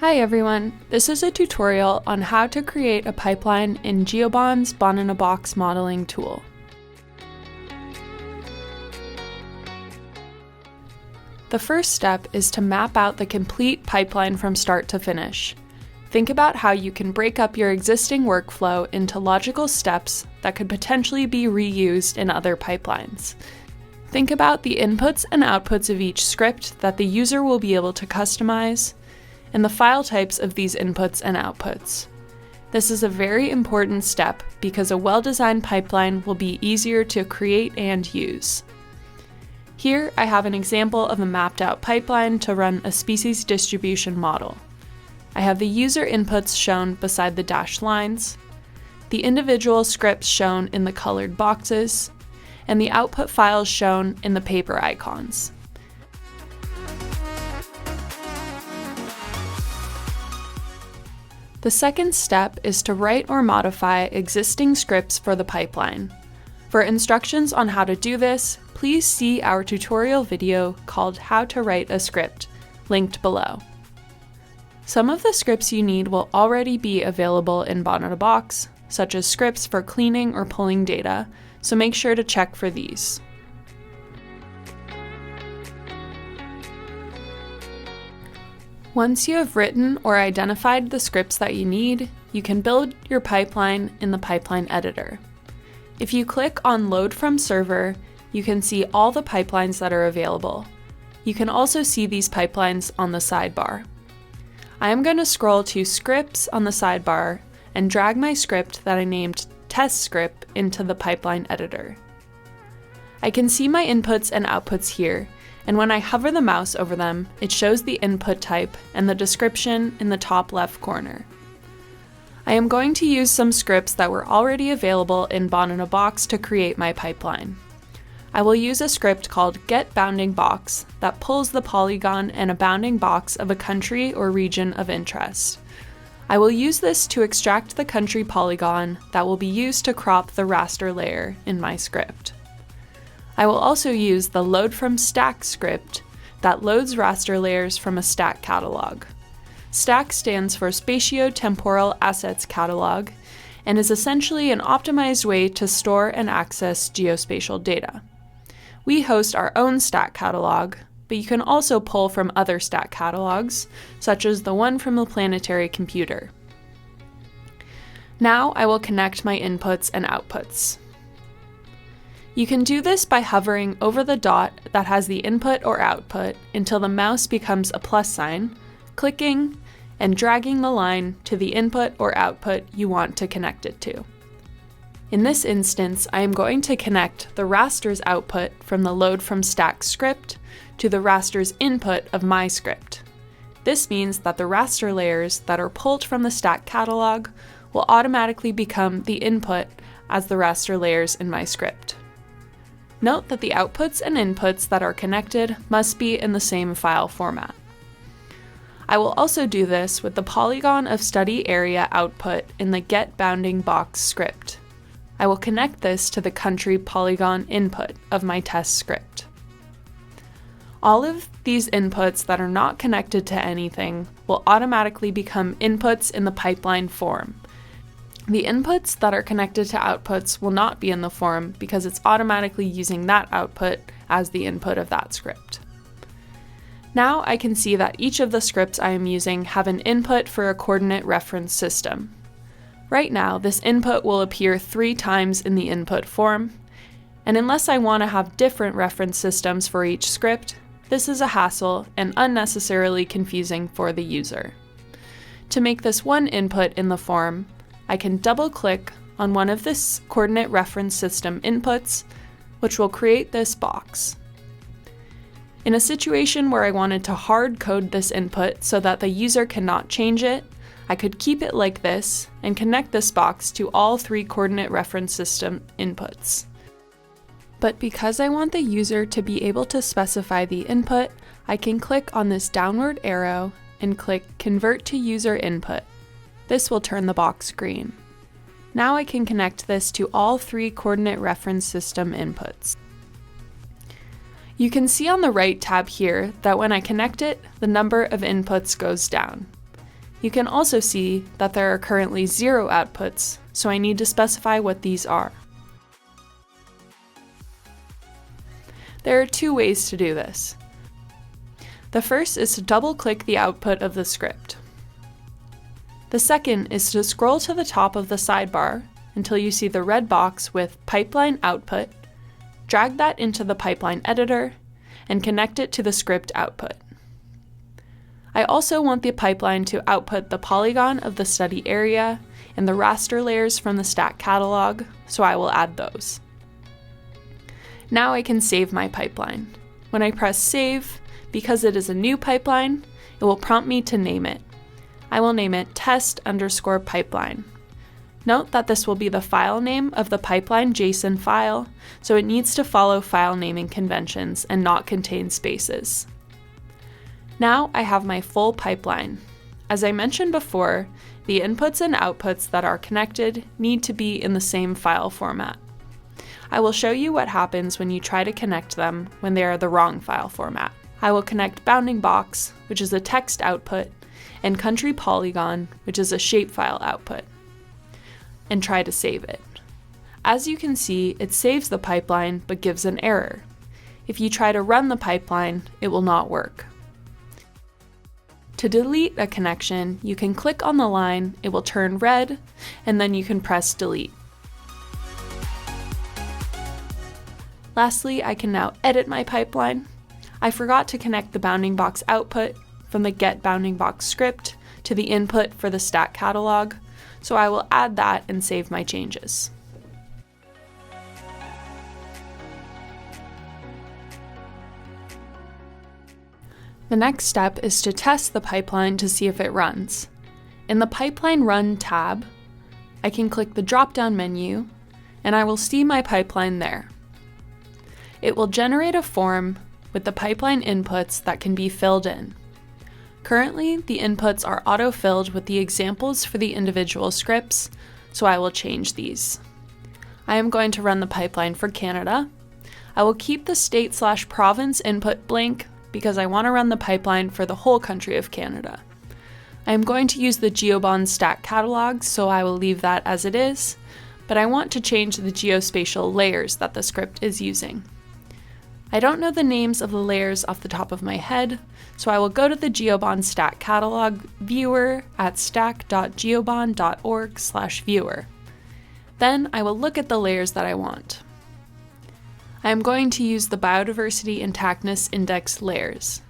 Hi everyone, this is a tutorial on how to create a pipeline in GeoBond's Bond-in-a-Box modeling tool. The first step is to map out the complete pipeline from start to finish. Think about how you can break up your existing workflow into logical steps that could potentially be reused in other pipelines. Think about the inputs and outputs of each script that the user will be able to customize, and the file types of these inputs and outputs. This is a very important step because a well-designed pipeline will be easier to create and use. Here I have an example of a mapped out pipeline to run a species distribution model. I have the user inputs shown beside the dashed lines, the individual scripts shown in the colored boxes, and the output files shown in the paper icons. The second step is to write or modify existing scripts for the pipeline. For instructions on how to do this, please see our tutorial video called How to Write a Script, linked below. Some of the scripts you need will already be available in Bond-in-a-Box, such as scripts for cleaning or pulling data, so make sure to check for these. Once you have written or identified the scripts that you need, you can build your pipeline in the pipeline editor. If you click on Load from Server, you can see all the pipelines that are available. You can also see these pipelines on the sidebar. I am going to scroll to Scripts on the sidebar and drag my script that I named Test Script into the pipeline editor. I can see my inputs and outputs here, and when I hover the mouse over them, it shows the input type and the description in the top left corner. I am going to use some scripts that were already available in Bond-in-a-Box to create my pipeline. I will use a script called getBoundingBox that pulls the polygon and a bounding box of a country or region of interest. I will use this to extract the country polygon that will be used to crop the raster layer in my script. I will also use the Load from Stack script that loads raster layers from a stack catalog. Stack stands for Spatio-Temporal Assets Catalog and is essentially an optimized way to store and access geospatial data. We host our own stack catalog, but you can also pull from other stack catalogs, such as the one from the Planetary Computer. Now I will connect my inputs and outputs. You can do this by hovering over the dot that has the input or output until the mouse becomes a plus sign, clicking, and dragging the line to the input or output you want to connect it to. In this instance, I am going to connect the raster's output from the Load from Stack script to the raster's input of my script. This means that the raster layers that are pulled from the stack catalog will automatically become the input as the raster layers in my script. Note that the outputs and inputs that are connected must be in the same file format. I will also do this with the polygon of study area output in the getBoundingBox script. I will connect this to the country polygon input of my test script. All of these inputs that are not connected to anything will automatically become inputs in the pipeline form. The inputs that are connected to outputs will not be in the form because it's automatically using that output as the input of that script. Now I can see that each of the scripts I am using have an input for a coordinate reference system. Right now, this input will appear 3 times in the input form, and unless I want to have different reference systems for each script, this is a hassle and unnecessarily confusing for the user. To make this one input in the form, I can double-click on one of this coordinate reference system inputs, which will create this box. In a situation where I wanted to hard code this input so that the user cannot change it, I could keep it like this and connect this box to all 3 coordinate reference system inputs. But because I want the user to be able to specify the input, I can click on this downward arrow and click Convert to User Input. This will turn the box green. Now I can connect this to all 3 coordinate reference system inputs. You can see on the right tab here that when I connect it, the number of inputs goes down. You can also see that there are currently 0 outputs, so I need to specify what these are. There are 2 ways to do this. The first is to double-click the output of the script. The second is to scroll to the top of the sidebar until you see the red box with Pipeline Output, drag that into the pipeline editor, and connect it to the script output. I also want the pipeline to output the polygon of the study area and the raster layers from the stack catalog, so I will add those. Now I can save my pipeline. When I press Save, because it is a new pipeline, it will prompt me to name it. I will name it test_pipeline. Note that this will be the file name of the pipeline JSON file, so it needs to follow file naming conventions and not contain spaces. Now I have my full pipeline. As I mentioned before, the inputs and outputs that are connected need to be in the same file format. I will show you what happens when you try to connect them when they are the wrong file format. I will connect bounding box, which is a text output, and country polygon, which is a shapefile output, and try to save it. As you can see, it saves the pipeline but gives an error. If you try to run the pipeline, it will not work. To delete a connection, you can click on the line, it will turn red, and then you can press delete. Lastly, I can now edit my pipeline. I forgot to connect the bounding box output from the get bounding box script to the input for the stack catalog, so I will add that and save my changes. The next step is to test the pipeline to see if it runs. In the Pipeline Run tab, I can click the drop-down menu, and I will see my pipeline there. It will generate a form with the pipeline inputs that can be filled in. Currently, the inputs are auto-filled with the examples for the individual scripts, so I will change these. I am going to run the pipeline for Canada. I will keep the state/province input blank because I want to run the pipeline for the whole country of Canada. I am going to use the GeoBond stack catalog, so I will leave that as it is, but I want to change the geospatial layers that the script is using. I don't know the names of the layers off the top of my head, so I will go to the GeoBond stack catalog viewer at stack.geobond.org/viewer. Then I will look at the layers that I want. I am going to use the biodiversity intactness index layers.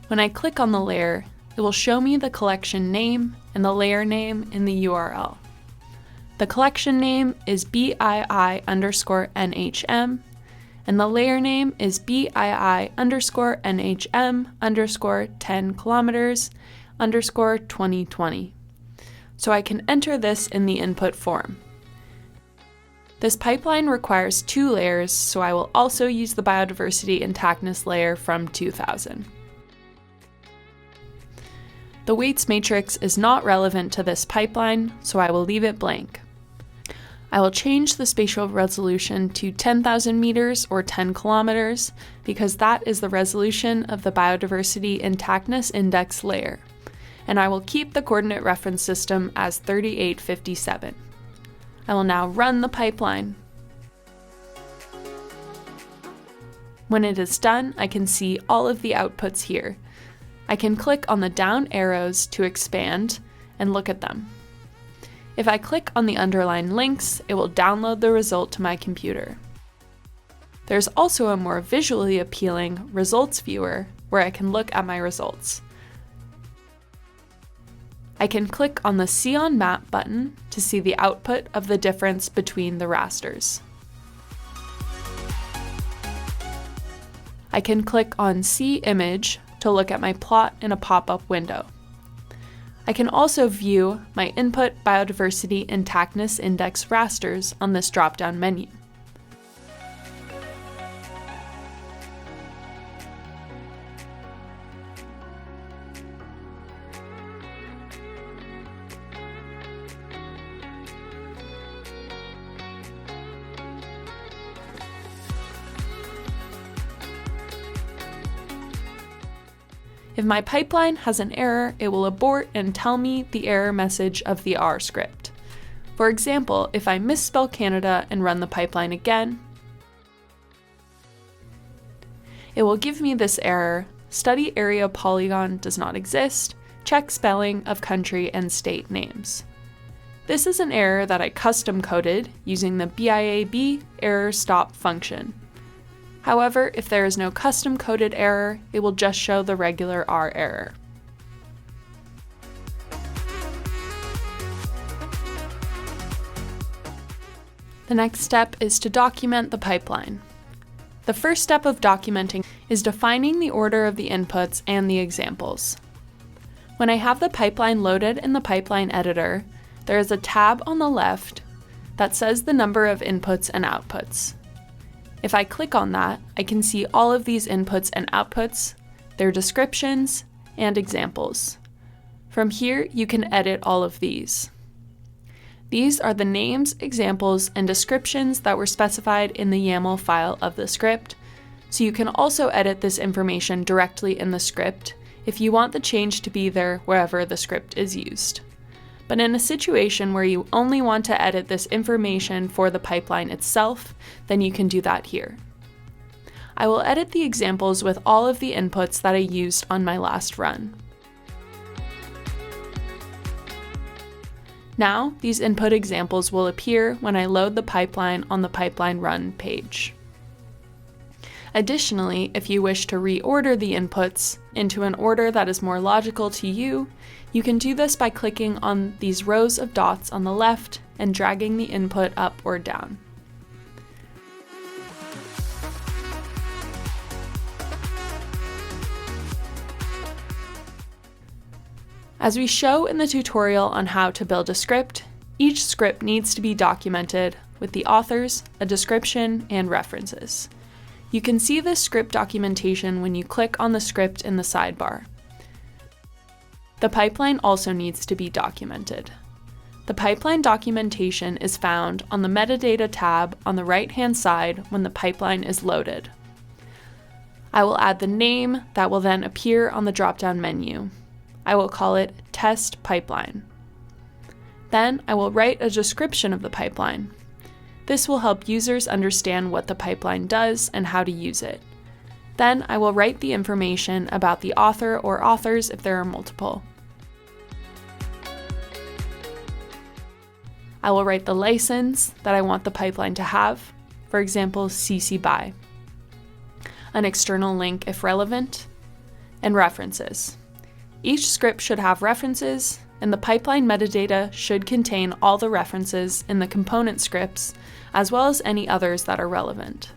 When I click on the layer, it will show me the collection name and the layer name in the URL. The collection name is BII_NHM, and the layer name is BII_NHM_10km_2020. So I can enter this in the input form. This pipeline requires 2 layers, so I will also use the biodiversity intactness layer from 2000. The weights matrix is not relevant to this pipeline, so I will leave it blank. I will change the spatial resolution to 10,000 meters or 10 kilometers because that is the resolution of the biodiversity intactness index layer, and I will keep the coordinate reference system as 3857. I will now run the pipeline. When it is done, I can see all of the outputs here. I can click on the down arrows to expand and look at them. If I click on the underlined links, it will download the result to my computer. There's also a more visually appealing results viewer where I can look at my results. I can click on the See on Map button to see the output of the difference between the rasters. I can click on See Image to look at my plot in a pop-up window. I can also view my input biodiversity intactness index rasters on this drop-down menu. If my pipeline has an error, it will abort and tell me the error message of the R script. For example, if I misspell Canada and run the pipeline again, it will give me this error: study area polygon does not exist, check spelling of country and state names. This is an error that I custom coded using the BIAB error stop function. However, if there is no custom coded error, it will just show the regular R error. The next step is to document the pipeline. The first step of documenting is defining the order of the inputs and the examples. When I have the pipeline loaded in the pipeline editor, there is a tab on the left that says the number of inputs and outputs. If I click on that, I can see all of these inputs and outputs, their descriptions, and examples. From here, you can edit all of these. These are the names, examples, and descriptions that were specified in the YAML file of the script, so you can also edit this information directly in the script if you want the change to be there wherever the script is used. But in a situation where you only want to edit this information for the pipeline itself, then you can do that here. I will edit the examples with all of the inputs that I used on my last run. Now, these input examples will appear when I load the pipeline on the pipeline run page. Additionally, if you wish to reorder the inputs into an order that is more logical to you, you can do this by clicking on these rows of dots on the left and dragging the input up or down. As we show in the tutorial on how to build a script, each script needs to be documented with the authors, a description, and references. You can see this script documentation when you click on the script in the sidebar. The pipeline also needs to be documented. The pipeline documentation is found on the Metadata tab on the right-hand side when the pipeline is loaded. I will add the name that will then appear on the drop-down menu. I will call it Test Pipeline. Then I will write a description of the pipeline. This will help users understand what the pipeline does and how to use it. Then I will write the information about the author or authors if there are multiple. I will write the license that I want the pipeline to have, for example, CC BY, an external link if relevant, and references. Each script should have references, and the pipeline metadata should contain all the references in the component scripts, as well as any others that are relevant.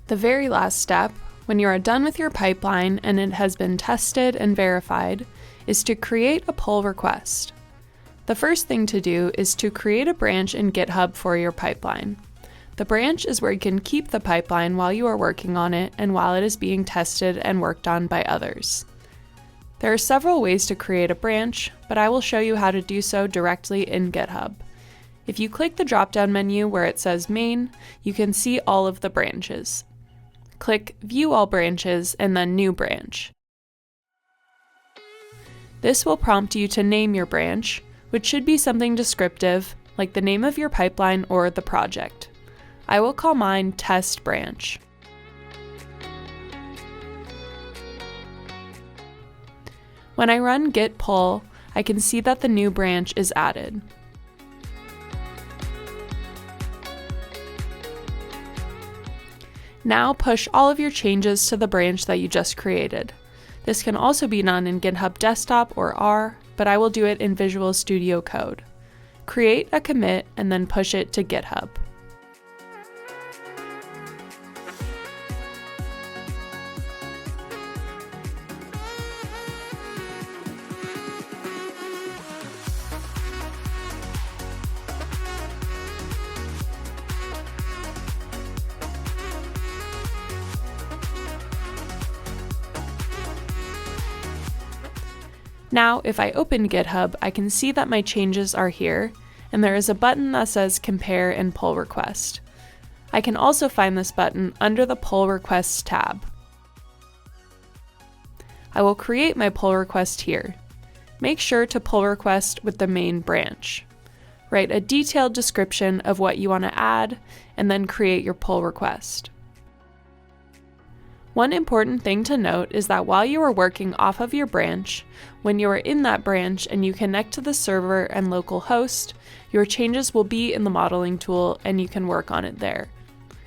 The very last step, when you are done with your pipeline and it has been tested and verified, is to create a pull request. The first thing to do is to create a branch in GitHub for your pipeline. The branch is where you can keep the pipeline while you are working on it and while it is being tested and worked on by others. There are several ways to create a branch, but I will show you how to do so directly in GitHub. If you click the drop-down menu where it says Main, you can see all of the branches. Click View All Branches and then New Branch. This will prompt you to name your branch, which should be something descriptive, like the name of your pipeline or the project. I will call mine Test Branch. When I run git pull, I can see that the new branch is added. Now push all of your changes to the branch that you just created. This can also be done in GitHub Desktop or R, but I will do it in Visual Studio Code. Create a commit and then push it to GitHub. Now, if I open GitHub, I can see that my changes are here, and there is a button that says Compare and Pull Request. I can also find this button under the Pull Requests tab. I will create my pull request here. Make sure to pull request with the main branch. Write a detailed description of what you want to add, and then create your pull request. One important thing to note is that while you are working off of your branch, when you are in that branch and you connect to the server and local host, your changes will be in the modeling tool and you can work on it there.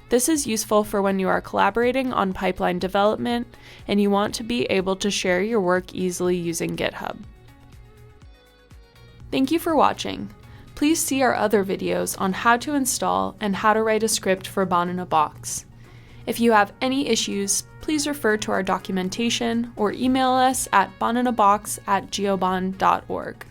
This is useful for when you are collaborating on pipeline development and you want to be able to share your work easily using GitHub. Thank you for watching. Please see our other videos on how to install and how to write a script for Bon in a Box. If you have any issues, please refer to our documentation or email us at boninabox@geobon.org.